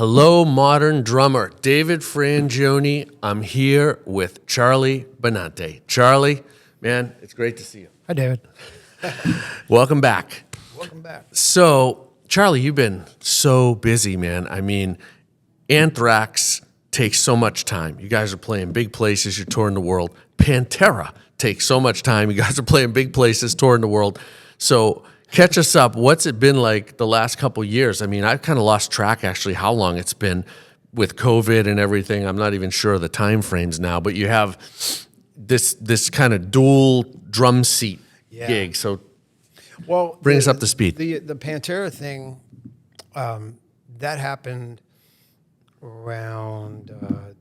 Hello, modern drummer. David Frangioni. I'm here with Charlie Benante. Charlie, man, it's great to see you. Hi, David. Welcome back. Welcome back. So, Charlie, you've been so busy, man. I mean, Anthrax takes so much time. You guys are playing big places. You're touring the world. Pantera takes so much time. You guys are playing big places, touring the world. So, catch us up. What's it been like the last couple years? I mean, I've kind of lost track, actually, how long it's been with COVID and everything. I'm not even sure of the time frames now, but you have this kind of dual drum seat gig. So bring us up to speed. The Pantera thing, that happened around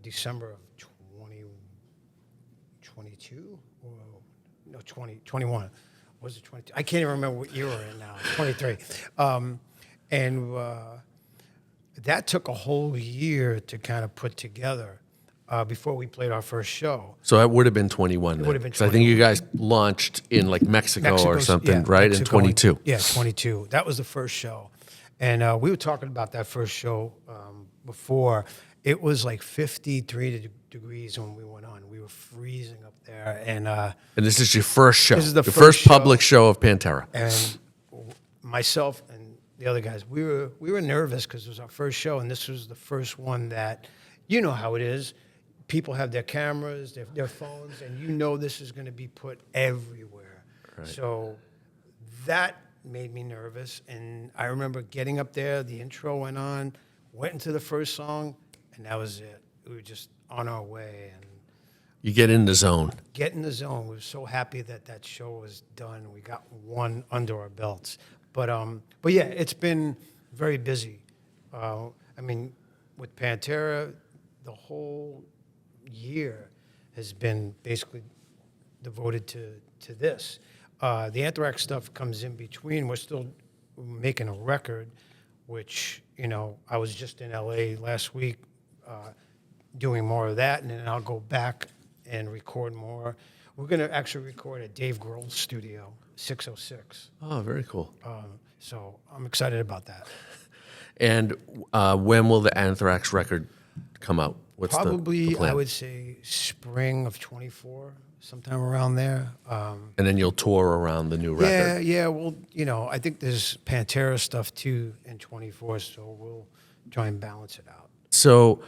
December of 2022? No, 2021. Was it 22? I can't even remember what year we're in now. 23. And that took a whole year to kind of put together before we played our first show. So that would have been 21. It would have been 21. I think you guys launched in like Mexico or something, right? Mexico in 22. Yeah, 22. That was the first show. And we were talking about that first show before. It was like 53 degrees when we went on. We were freezing up there. And this is your first show. This is the first public show of Pantera. And myself and the other guys, we were nervous because it was our first show, and this was the first one that, you know how it is. People have their cameras, their phones, and you know this is going to be put everywhere. Right. So that made me nervous. And I remember getting up there, the intro went on, went into the first song, and that was it. We were just on our way. And you get in the zone. Get in the zone. We were so happy that show was done. We got one under our belts. But yeah, it's been very busy. I mean, with Pantera, the whole year has been basically devoted to this. The Anthrax stuff comes in between. We're still making a record, which, you know, I was just in LA last week doing more of that, and then I'll go back and record more. We're going to actually record at Dave Grohl's studio, 606. Oh, very cool. So I'm excited about that. And when will the Anthrax record come out? What's Probably, the plan? I would say spring of 24, sometime around there. And then you'll tour around the new record. Yeah. Well, you know, I think there's Pantera stuff too in 24, so we'll try and balance it out. So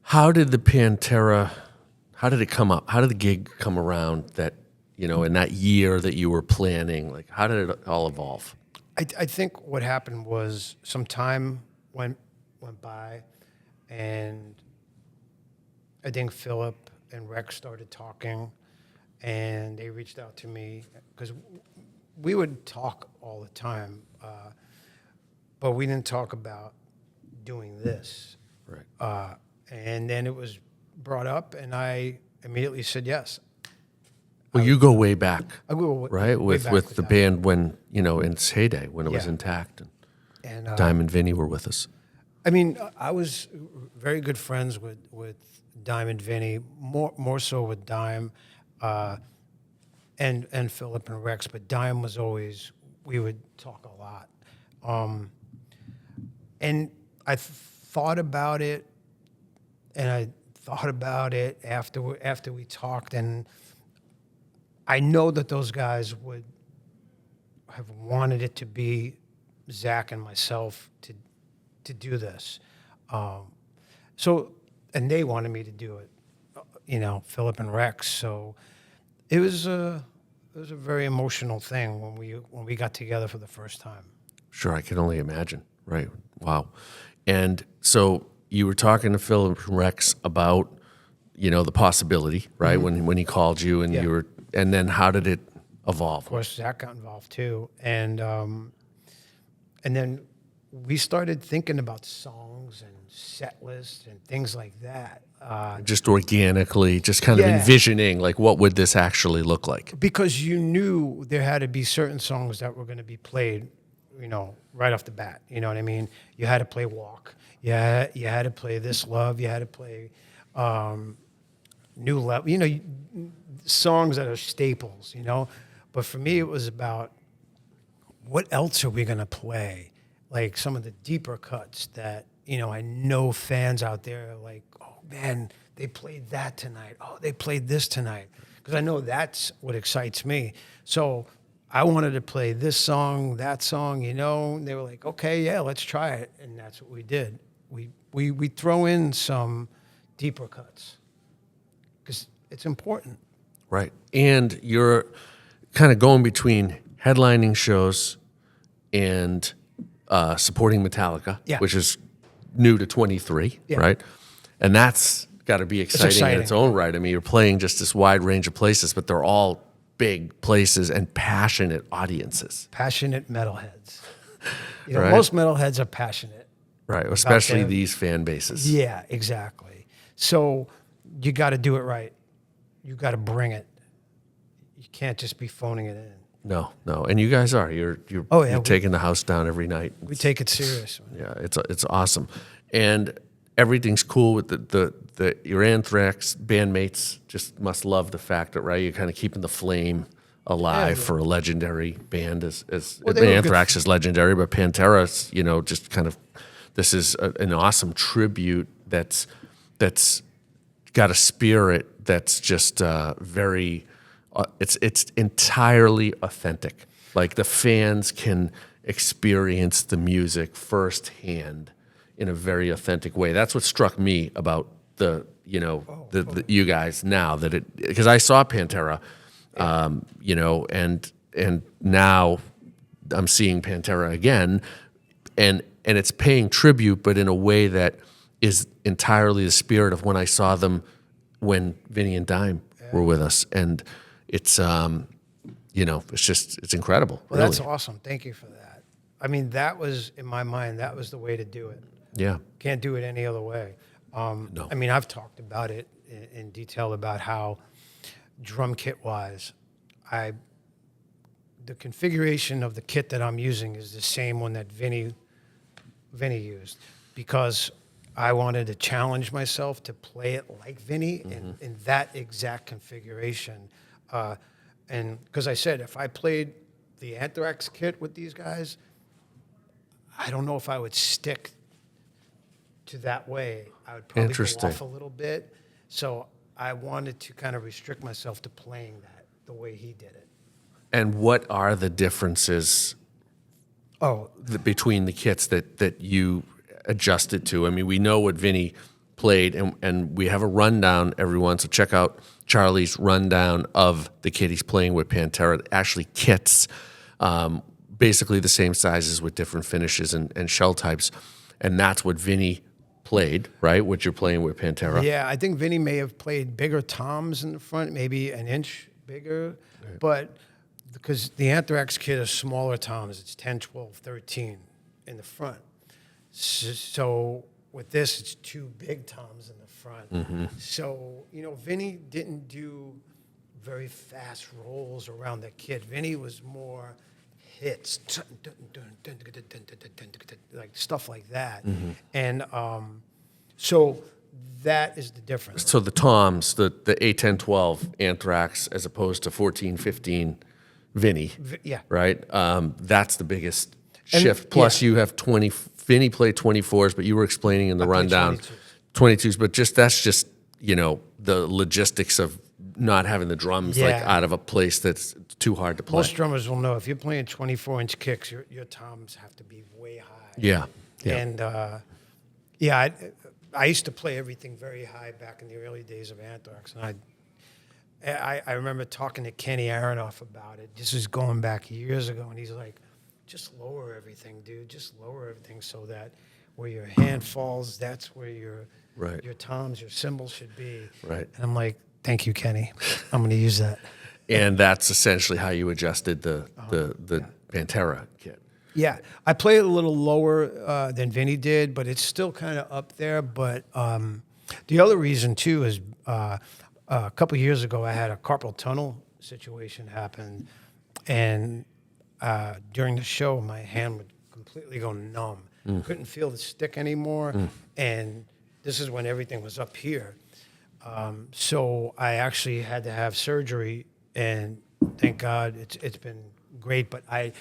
how did the Pantera, how did it come up? How did the gig come around that, you know, in that year that you were planning? Like, how did it all evolve? I think what happened was some time went by, and I think Philip and Rex started talking, and they reached out to me because we would talk all the time, but we didn't talk about doing this. Right. And then it was brought up, and I immediately said yes. Well, you go way back, I go right? way With back the that. band when, you know, in its heyday, when it was intact. And Dime and Vinnie were with us. I mean, I was very good friends with Dime and Vinnie, more so with Dime and Philip and Rex, but Dime was always, we would talk a lot. And I thought about it, after we talked, and I know that those guys would have wanted it to be Zach and myself to do this. So, and they wanted me to do it, you know, Philip and Rex. So it was a very emotional thing when we got together for the first time. Sure, I can only imagine. Right. Wow. And so you were talking to Philip and Rex about, you know, the possibility, right? Mm-hmm. When he called you and you were, and then how did it evolve? Of course, Zach got involved too, and then we started thinking about songs and set lists and things like that. Just organically, just kind of envisioning, like, what would this actually look like? Because you knew there had to be certain songs that were going to be played, you know, right off the bat. You know what I mean? You had to play Walk. You had to play This Love. You had to play New Level. You know, songs that are staples, you know? But for me, it was about what else are we going to play? Like some of the deeper cuts that I know fans out there are like, oh man, they played that tonight. Oh, they played this tonight. Because I know that's what excites me. So I wanted to play this song, that song, and they were like, okay, yeah, let's try it. And that's what we did. We throw in some deeper cuts because it's important. Right. And you're kind of going between headlining shows and supporting Metallica, Yeah. which is new to 23, Yeah. right? And that's got to be exciting in its exciting. own right. I mean, you're playing just this wide range of places, but they're all big places and passionate audiences. Passionate metalheads. Right. Most metalheads are passionate. Right, especially them. these fan bases. Yeah, exactly. So you got to do it right. You got to bring it. You can't just be phoning it in. No, and you guys are. You're taking the house down every night. We take it serious. Yeah, it's awesome, and everything's cool with the your Anthrax bandmates. Just must love the fact that you're kind of keeping the flame alive for a legendary band as Anthrax is legendary, but Pantera's just kind of this is an awesome tribute that's got a spirit that's just very. It's entirely authentic. Like the fans can experience the music firsthand in a very authentic way. That's what struck me about the you guys now because I saw Pantera, and now I'm seeing Pantera again, and it's paying tribute, but in a way that is entirely the spirit of when I saw them when Vinnie and Dime were with us, and it's it's incredible. Well, really. that's awesome. Thank you for that. I mean, that was in my mind. That was the way to do it. Yeah. Can't do it any other way. No. I mean, I've talked about it in detail about how drum kit wise, the configuration of the kit that I'm using is the same one that Vinnie used because I wanted to challenge myself to play it like Vinnie in that exact configuration. And because I said, if I played the Anthrax kit with these guys, I don't know if I would stick to that way. I would probably go off a little bit. So I wanted to kind of restrict myself to playing that the way he did it. And what are the differences between the kits that you adjusted to? I mean, we know what Vinnie played, and we have a rundown, everyone, so check out Charlie's rundown of the kit he's playing with Pantera. Actually kits, basically the same sizes with different finishes and shell types, and that's what Vinnie played, right? What you're playing with Pantera. Yeah, I think Vinnie may have played bigger toms in the front, maybe an inch bigger, but because the Anthrax kit is smaller toms, it's 10, 12, 13 in the front. So with this, it's two big toms in the front. So, Vinnie didn't do very fast rolls around the kit. Vinnie was more hits, like stuff like that. And so that is the difference. So the toms, the 8, 10, 12 Anthrax as opposed to 14, 15 Vinnie, Yeah. right? That's the biggest shift. Plus you have 20, Vinnie played 24s, but you were explaining in the rundown 22s, but that's just, the logistics of not having the drums out of a place that's too hard to play. Most drummers will know if you're playing 24-inch kicks, your toms have to be way high. Yeah. And I used to play everything very high back in the early days of Anthrax, and I remember talking to Kenny Aronoff about it. This is going back years ago, and he's like, just lower everything, dude. Just lower everything so that where your hand falls, that's where your toms, your cymbals should be. Right. And I'm like, thank you, Kenny. I'm going to use that. And that's essentially how you adjusted the Pantera kit. Yeah, I play it a little lower than Vinnie did, but it's still kind of up there. But the other reason, too, is a couple of years ago, I had a carpal tunnel situation happen. And during the show, my hand would completely go numb. Couldn't feel the stick anymore. And this is when everything was up here. So I actually had to have surgery, and thank God it's been great. But I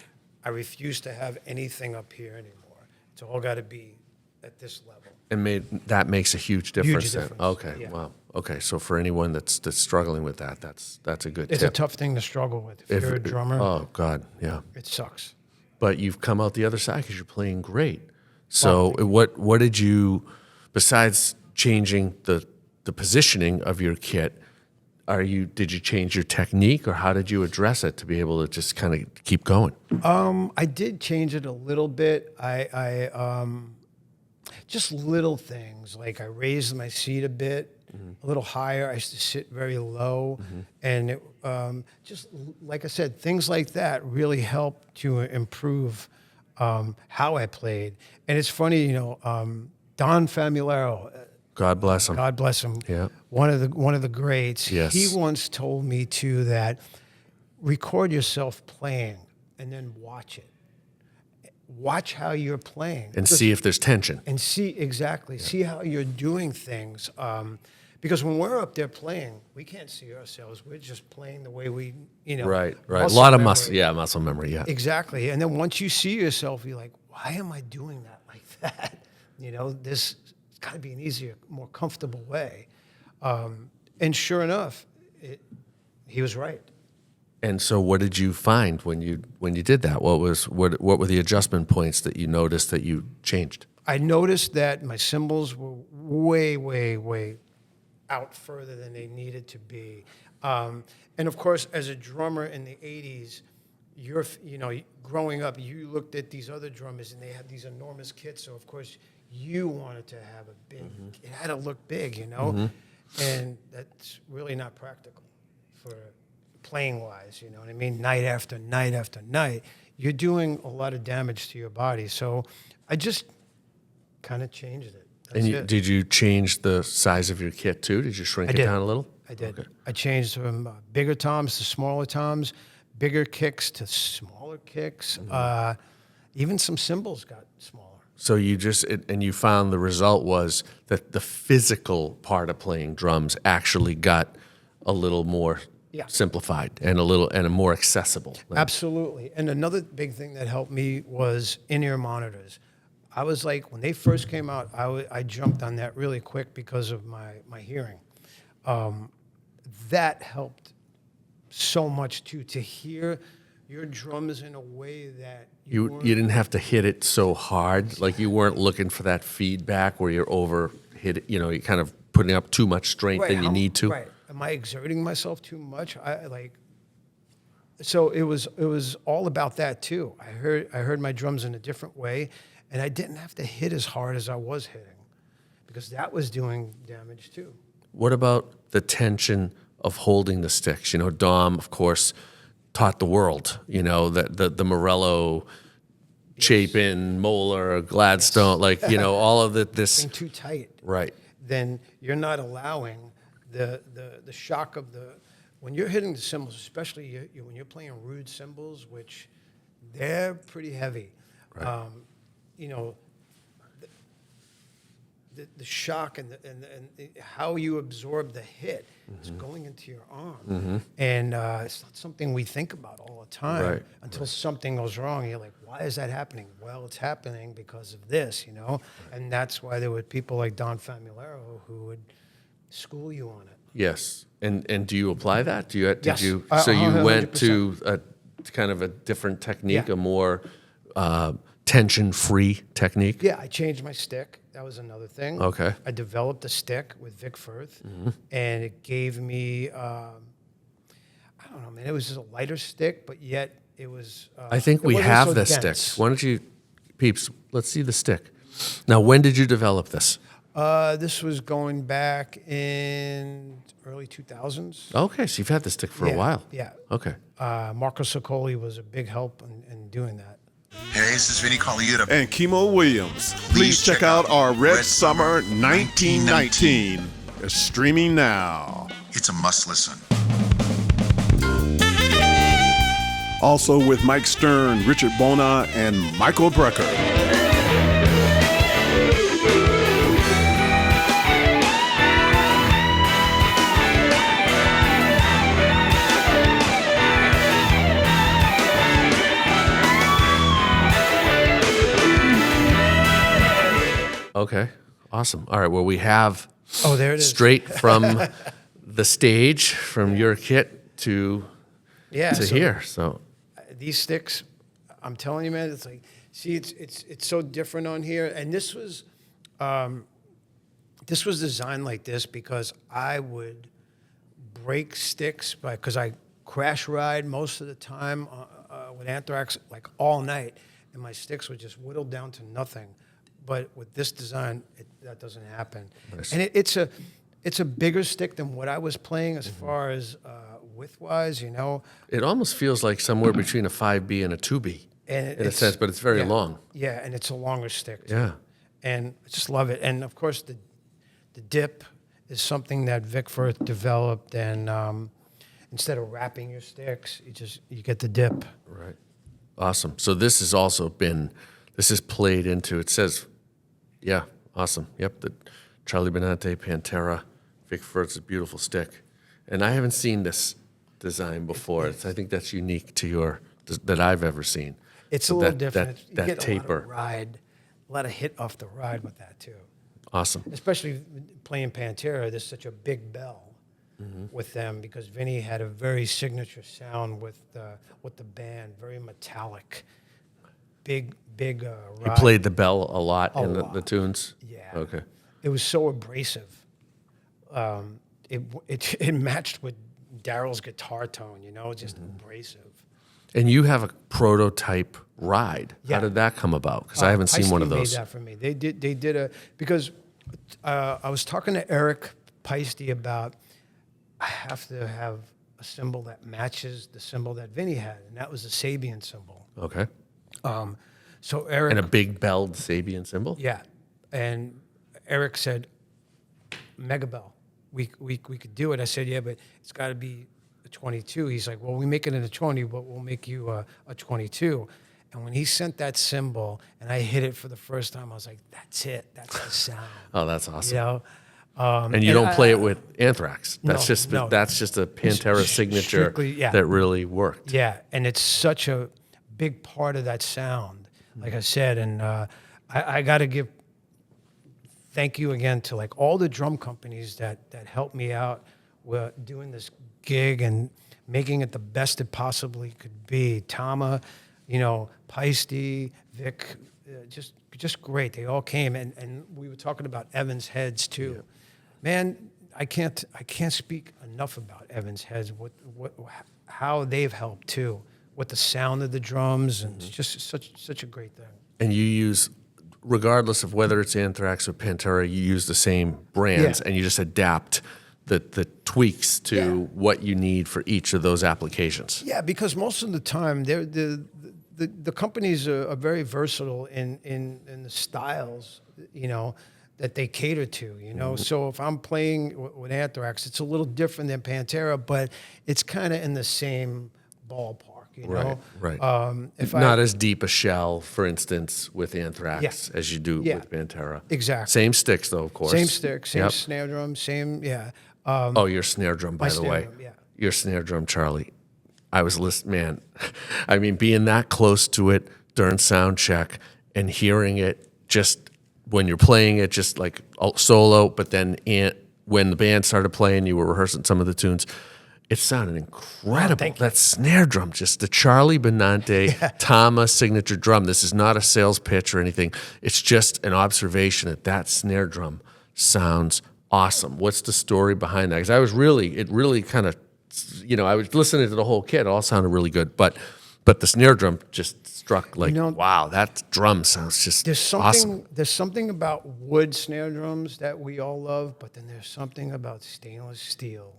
refuse to have anything up here anymore. It's all got to be at this level. And makes a huge difference. difference, Okay, yeah. wow. Okay, so for anyone that's struggling with that, that's a good It's tip. a tough thing to struggle with. If you're a drummer, Oh God, yeah. it sucks. But you've come out the other side because you're playing great. So what did you, besides changing the positioning of your kit, did you change your technique, or how did you address it to be able to just kind of keep going? I did change it a little bit. I just little things, like I raised my seat a bit, a little higher. I used to sit very low, and it, just like I said, things like that really helped to improve how I played. And it's funny, Don Famularo. God bless him. God bless him. Yeah. One of the greats. Yes. He once told me too that record yourself playing and then watch it. Watch how you're playing And see if there's tension. and see see how you're doing things. Because when we're up there playing, we can't see ourselves. We're just playing the way we, Right. A muscle lot of memory. muscle memory, yeah. Exactly. And then once you see yourself, you're like, why am I doing that like that? This has got to be an easier, more comfortable way. And sure enough, he was right. And so what did you find when you did that? What were the adjustment points that you noticed that you changed? I noticed that my cymbals were way, way, way out further than they needed to be. And of course, as a drummer in the 80s, growing up, you looked at these other drummers and they had these enormous kits. So of course, you wanted to have a big, it had to look big, and that's really not practical for playing wise, you know what I mean? Night after night after night, you're doing a lot of damage to your body. So I just kind of changed it. That's it. Did you change the size of your kit too? Did you shrink it down a little? I did. Okay. I changed from bigger toms to smaller toms, bigger kicks to smaller kicks. Even some cymbals got smaller. So you found the result was that the physical part of playing drums actually got a little more simplified and more accessible. Absolutely. And another big thing that helped me was in-ear monitors. I was like, when they first came out, I jumped on that really quick because of my hearing. That helped so much too, to hear your drums in a way that You didn't have to hit it so hard, like you weren't looking for that feedback where you're over hit it, you're kind of putting up too much strength than you need to. Right. Am I exerting myself too much? So it was all about that too. I heard my drums in a different way, and I didn't have to hit as hard as I was hitting, because that was doing damage too. What about the tension of holding the sticks? Dom, of course, taught the world, that the Morello, Chapin, Moeller, Gladstone, all of this. Being too tight. Right. Then you're not allowing the shock of when you're hitting the cymbals, especially when you're playing rude cymbals, which they're pretty heavy. Right. The shock and how you absorb the hit is going into your arm. And it's not something we think about all the time until something goes wrong. You're like, why is that happening? Well, it's happening because of this, And that's why there were people like Don Famularo who would school you on it. Yes. And do you apply that? Yes. You 100%. went to a kind of a different technique, a more tension-free technique? Yeah, I changed my stick. That was another thing. Okay. I developed a stick with Vic Firth, and it gave me, I don't know, man, it was just a lighter stick, but yet it was... I think we have the stick. Why don't you, peeps, let's see the stick. Now, when did you develop this? This was going back in early 2000s. Okay, so you've had the stick for a while. Yeah. Okay. Marco Soccoli was a big help in doing that. Hey, this is Vinnie and Kimo Williams. Please check out our Red Summer 1919. It's streaming now. It's a must listen. Also with Mike Stern, Richard Bona, and Michael Brecker. Okay. Awesome. All right. Well, we have Oh, there it is. straight from the stage, from your kit to So here. So these sticks, I'm telling you, man, it's like, see, it's so different on here. And this was designed like this because I would break sticks because I crash ride most of the time with Anthrax, like all night, and my sticks would just whittle down to nothing. But with this design, that doesn't happen. Nice. And it's a bigger stick than what I was playing as far as width-wise, you know. it almost feels like somewhere between a 5B and a 2B And in a sense, but it's very yeah, long. Yeah, and it's a longer stick, too. Yeah. And I just love it. And, of course, the dip is something that Vic Firth developed, and instead of wrapping your sticks, you get the dip. Right. Awesome. So this is played into, it says, yeah, awesome. Yep, the Charlie Benante Pantera, Vic Firth's beautiful stick. And I haven't seen this design before. I think that's unique to that I've ever seen. It's So a little that- different. that- You that get taper. a lot of hit off the ride with that, too. Awesome. Especially playing Pantera, there's such a big bell with them because Vinnie had a very signature sound with the band, very metallic, big You ride. played the bell a lot in the lot. tunes? Yeah. Okay. It was so abrasive. It matched with Darrell's guitar tone, you know, just abrasive. And you have a prototype ride. Yeah. How did that come about? Because I haven't seen one of Peisty those. made that for me. They did because I was talking to Eric Peisty about I have to have a symbol that matches the symbol that Vinnie had, and that was the Sabian symbol. Okay. So Eric, And a big belled Sabian symbol? yeah, and Eric said, "Mega bell, we could do it." I said, "Yeah, but it's got to be a 22." He's like, "Well, we make it in a 20, but we'll make you a 22." And when he sent that symbol and I hit it for the first time, I was like, "That's it. That's the sound." Oh, that's awesome. You know. And you don't play it with Anthrax. That's No, no. that's just a Pantera signature strictly, yeah. that really worked. Yeah, and it's such a big part of that sound, like I said. And I got to give thank you again to like all the drum companies that helped me out with doing this gig and making it the best it possibly could be. Tama, you know, Peisty, Vic, just great. They all came, and we were talking about Evans Heads too. Yeah. Man, I can't speak enough about Evans Heads. How they've helped too, with the sound of the drums, and it's just such a great thing. And you use, regardless of whether it's Anthrax or Pantera, you use the same brands, and you just adapt the tweaks to what you need for each of those applications. Yeah, because most of the time, the companies are very versatile in the styles, you know, that they cater to, you know. So if I'm playing with Anthrax, it's a little different than Pantera, but it's kind of in the same ballpark, you know. Right. If Not as deep a shell, for instance, with Anthrax as you do Yeah. with Pantera. Exactly. Same sticks, though, of course. Same stick, same Yep. snare drum, same, yeah. Oh, your snare drum, by the snare way. drum, yeah. Your snare drum, Charlie. I was listening, man. I mean, being that close to it during sound check and hearing it just when you're playing it, just like solo, but then when the band started playing, you were rehearsing some of the tunes. It sounded incredible. Thank you. That snare drum, just the Charlie Benante Tama signature drum. This is not a sales pitch or anything. It's just an observation that snare drum sounds awesome. What's the story behind that? Because it really kind of, you know, I was listening to the whole kit. It all sounded really good, but the snare drum just struck like, wow, that drum sounds just awesome. There's something about wood snare drums that we all love, but then there's something about stainless steel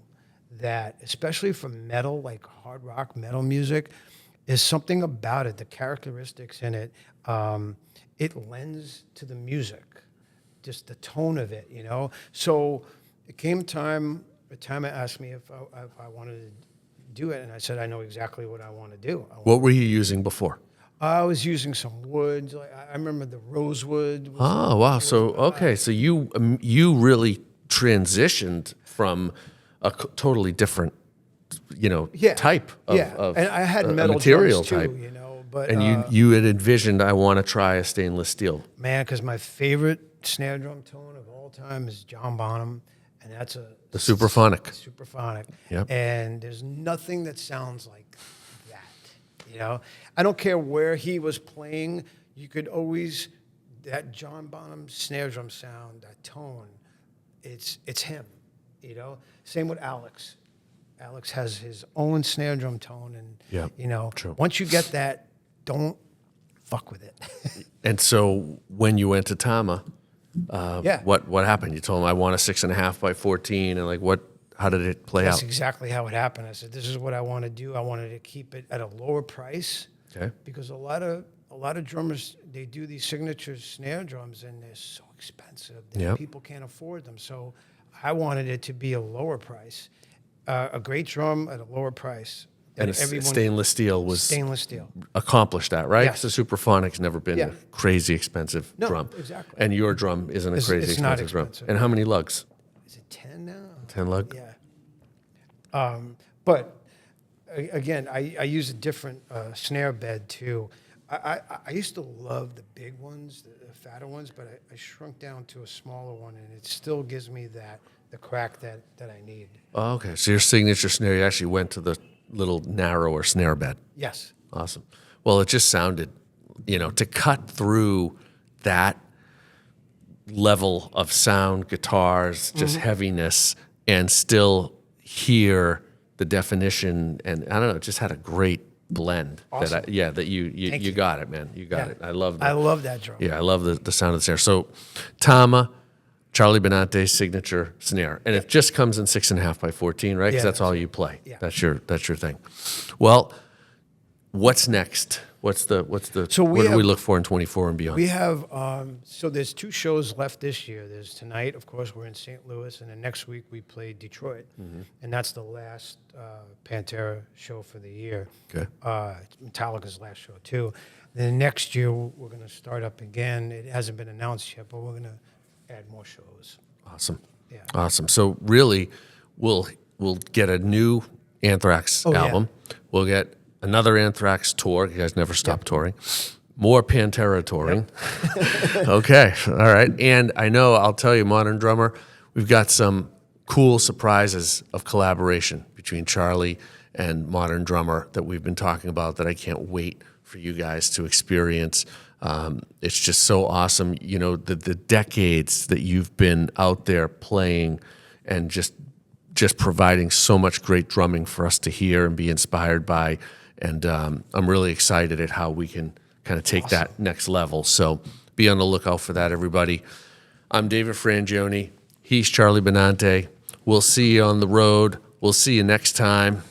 that, especially for metal, like hard rock metal music, is something about it. The characteristics in it, it lends to the music, just the tone of it, you know. So it came time asked me if I wanted to do it, and I said I know exactly what I want to do. What were you using before? I was using some wood. Like I remember the rosewood. Oh, wow. So, okay. So you really transitioned from a totally different, you know, type of and I had metal material drums too, type. you know, But And you had envisioned, I want to try a stainless steel. man, because my favorite snare drum tone of all time is John Bonham, and that's The Superphonic. Superphonic. Yep. And there's nothing that sounds like that. You know, I don't care where he was playing. You could always that John Bonham snare drum sound, that tone. It's him. You know, same with Alex. Alex has his own snare drum tone, and Yep, you know, true. once you get that, don't fuck with it. And so when you went to Tama, Yeah. what happened? You told him I want a 6.5 by 14, and like how did it play That's out? exactly how it happened. I said, "This is what I want to do. I wanted to keep it at a lower price, Okay. because a lot of drummers, they do these signature snare drums, and they're so expensive that Yep. people can't afford them. So I wanted it to be a lower price, a great drum at a lower price. And that everyone- stainless steel was stainless steel. accomplished that, right? Yes. Because the Superphonic's never been Yeah. a crazy expensive No, drum. exactly. And your drum isn't a crazy it's not expensive drum. expensive. And how many lugs? Is it 10 now? 10 lug? Yeah. But again, I use a different snare bed too. I used to love the big ones, the fatter ones, but I shrunk down to a smaller one, and it still gives me the crack that I need. Oh, okay. So your signature snare, you actually went to the little narrower snare bed. Yes. Awesome. Well, it just sounded, to cut through that level of sound, guitars, just heaviness, and still hear the definition. And I don't know, it just had a great blend. Awesome. That you got it, man. You got Yeah. it. I love that. I love that drum. Yeah, I love the sound of the snare. So, Tama, Charlie Benante's signature snare, and it just comes in 6.5 by 14, right? Because Yeah, that's all that's you play. Yeah. That's your thing. Well, what's next? What do we look for in 24 and beyond? We have, so there's 2 shows left this year. There's tonight, of course, we're in St. Louis, and then next week we play Detroit. And that's the last Pantera show for the year. Okay. Metallica's last show, too. Then next year, we're going to start up again. It hasn't been announced yet, but we're going to add more shows. Awesome. Yeah. Awesome. So really, we'll get a new Anthrax Oh, yeah. album. We'll get another Anthrax tour. You guys never stop touring. More Pantera touring. Okay. All right. And I know, I'll tell you, Modern Drummer, we've got some cool surprises of collaboration between Charlie and Modern Drummer that we've been talking about that I can't wait for you guys to experience. It's just so awesome. The decades that you've been out there playing and just providing so much great drumming for us to hear and be inspired by. And I'm really excited at how we can kind of take that next level. So be on the lookout for that, everybody. I'm David Frangioni. He's Charlie Benante. We'll see you on the road. We'll see you next time.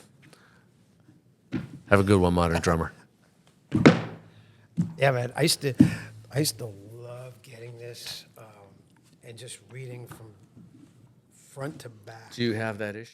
Have a good one, Modern Drummer. Yeah, man. I used to love getting this and just reading from front to back. Do you have that issue?